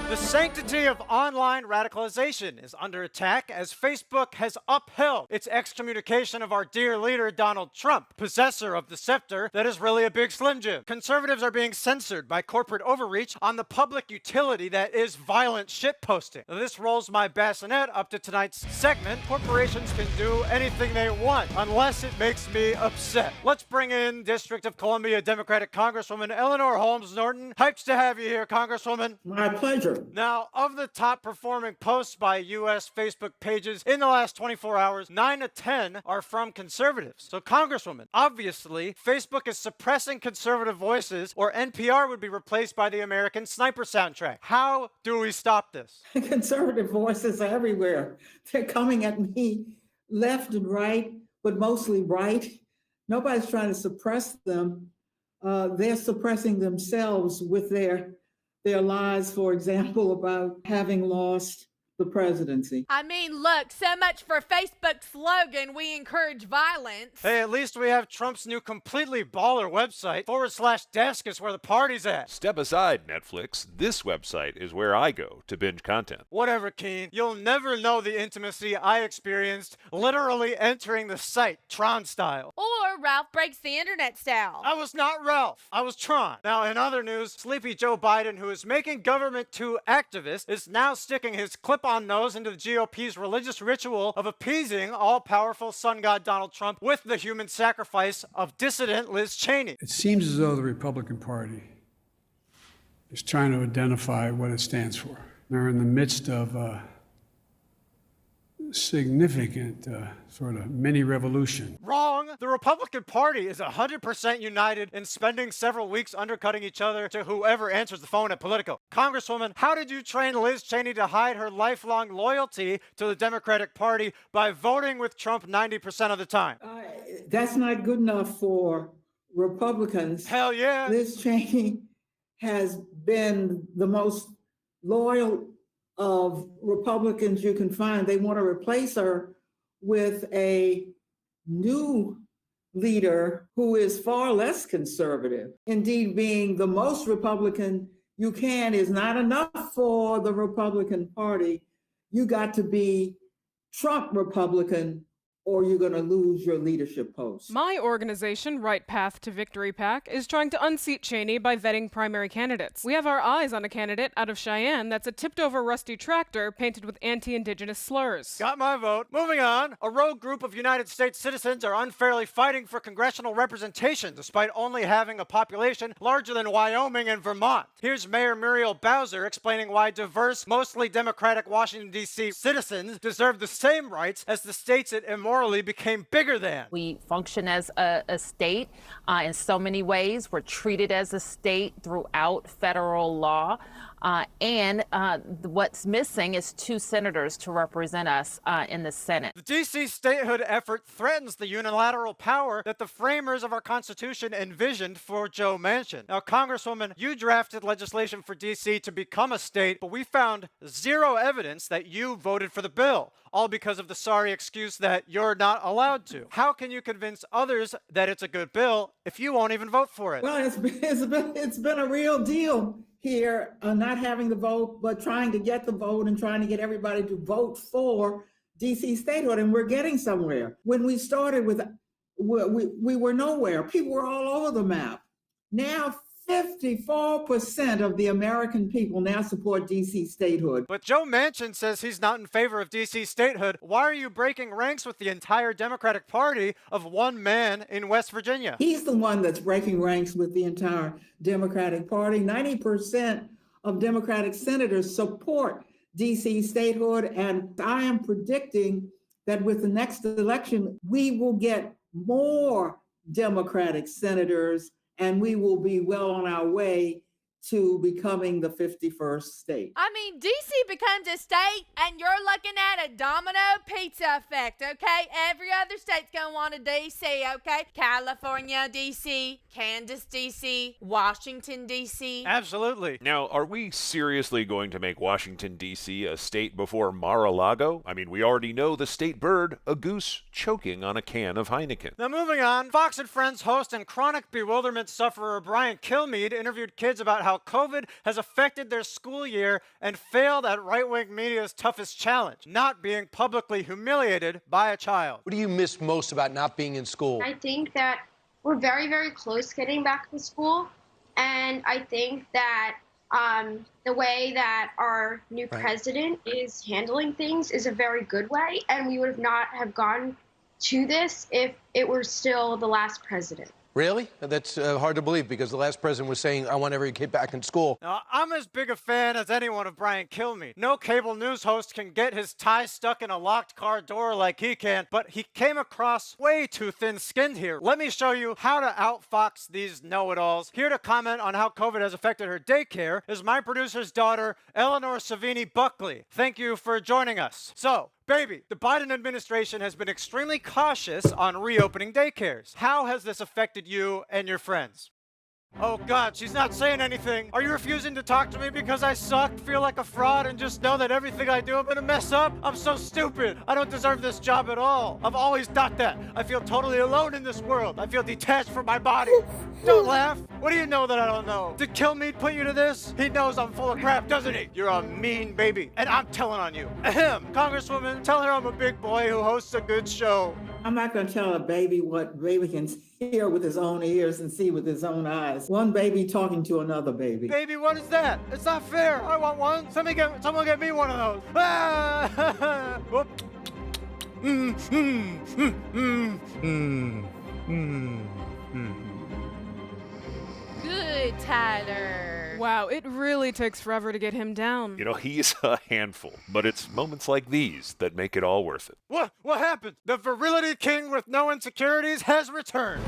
The sanctity of online radicalization is under attack as Facebook has upheld its excommunication of our dear leader Donald Trump, possessor of the scepter that is really a big Slim Jim. Conservatives are being censored by corporate overreach on the public utility that is violent shitposting. This rolls my bassinet up to tonight's segment. Corporations can do anything they want unless it makes me upset. Let's bring in District of Columbia Democratic Congresswoman Eleanor Holmes Norton. Hyped to have you here, Congresswoman. My pleasure. Now, of the top performing posts by U.S. Facebook pages in the last 24 hours, 9 to 10 are from conservatives. So, Congresswoman, obviously, Facebook is suppressing conservative voices, or NPR would be replaced by the American Sniper soundtrack. How do we stop this? Conservative voices are everywhere. They're coming at me left and right, but mostly right. Nobody's trying to suppress them. They're suppressing themselves with their lies, for example, about having lost the presidency. I mean, look, so much for Facebook's slogan, we encourage violence. Hey, at least we have Trump's new completely baller website. /desk is where the party's at. Step aside, Netflix. This website is where I go to binge content. Whatever, Keen. You'll never know the intimacy I experienced literally entering the site, Tron style. Or Ralph Breaks the Internet style. I was not Ralph. I was Tron. Now, in other news, sleepy Joe Biden, who is making government too activist, is now sticking his clip-on nose into the GOP's religious ritual of appeasing all-powerful sun god Donald Trump with the human sacrifice of dissident Liz Cheney. It seems as though the Republican Party is trying to identify what it stands for. They're in the midst of a significant sort of mini revolution. Wrong. The Republican Party is 100% united in spending several weeks undercutting each other to whoever answers the phone at Politico. Congresswoman, how did you train Liz Cheney to hide her lifelong loyalty to the Democratic Party by voting with Trump 90% of the time? That's not good enough for Republicans. Hell yeah. Liz Cheney has been the most loyal of Republicans you can find. They want to replace her with a new leader who is far less conservative. Indeed, being the most Republican you can is not enough for the Republican Party. You got to be Trump Republican, or you're going to lose your leadership post. My organization, Right Path to Victory PAC, is trying to unseat Cheney by vetting primary candidates. We have our eyes on a candidate out of Cheyenne that's a tipped-over rusty tractor painted with anti-Indigenous slurs. Got my vote. Moving on. A rogue group of United States citizens are unfairly fighting for congressional representation despite only having a population larger than Wyoming and Vermont. Here's Mayor Muriel Bowser explaining why diverse, mostly Democratic Washington, D.C. citizens deserve the same rights as the states it immorally became bigger than. We function as a state in so many ways. We're treated as a state throughout federal law. And what's missing is 2 senators to represent us in the Senate. The D.C. statehood effort threatens the unilateral power that the framers of our Constitution envisioned for Joe Manchin. Now, Congresswoman, you drafted legislation for D.C. to become a state, but we found zero evidence that you voted for the bill, all because of the sorry excuse that you're not allowed to. How can you convince others that it's a good bill if you won't even vote for it? Well, it's been a real deal here, not having the vote, but trying to get the vote and trying to get everybody to vote for DC statehood, and we're getting somewhere. When we started with, we were nowhere. People were all over the map. Now, 54% of the American people now support DC statehood. But Joe Manchin says he's not in favor of DC statehood. Why are you breaking ranks with the entire Democratic Party of one man in West Virginia? He's the one that's breaking ranks with the entire Democratic Party. 90% of Democratic senators support DC statehood, and I am predicting that with the next election, we will get more Democratic senators, and we will be well on our way to becoming the 51st state. I mean, DC becomes a state and you're looking at a domino pizza effect, okay? Every other state's gonna want a DC, okay? California, DC, Kansas, DC, Washington, DC. Absolutely. Now, are we seriously going to make Washington, D.C. a state before Mar-a-Lago? I mean, we already know the state bird, a goose choking on a can of Heineken. Now, moving on, Fox and Friends host and chronic bewilderment sufferer Brian Kilmeade interviewed kids about how how COVID has affected their school year and failed at right-wing media's toughest challenge, not being publicly humiliated by a child. What do you miss most about not being in school? I think that we're very, very close getting back to school. And I think that the way that our new president is handling things is a very good way. And we would not have gone to this if it were still the last president. Really? That's hard to believe because the last president was saying, I want every kid back in school. Now, I'm as big a fan as anyone of Brian Kilmeade. No cable news host can get his tie stuck in a locked car door like he can, but he came across way too thin-skinned here. Let me show you how to outfox these know-it-alls. Here to comment on how COVID has affected her daycare is my producer's daughter, Eleanor Savini Buckley. Thank you for joining us. So, baby, the Biden administration has been extremely cautious on reopening daycares. How has this affected you and your friends? Oh God, she's not saying anything. Are you refusing to talk to me because I suck, feel like a fraud, and just know that everything I do I'm gonna mess up? I'm so stupid. I don't deserve this job at all. I've always thought that. I feel totally alone in this world. I feel detached from my body. Don't laugh. What do you know that I don't know? Did Kilmeade put you to this? He knows I'm full of crap, doesn't he? You're a mean baby, and I'm telling on you. Ahem. Congresswoman, tell her I'm a big boy who hosts a good show. I'm not going to tell a baby what baby can hear with his own ears and see with his own eyes. One baby talking to another baby. Baby, what is that? It's not fair. I want one. Someone get me one of those. Ah! Whoop. Good, Tyler. Wow, it really takes forever to get him down. You know, he's a handful, but it's moments like these that make it all worth it. What happened? The virility king with no insecurities has returned.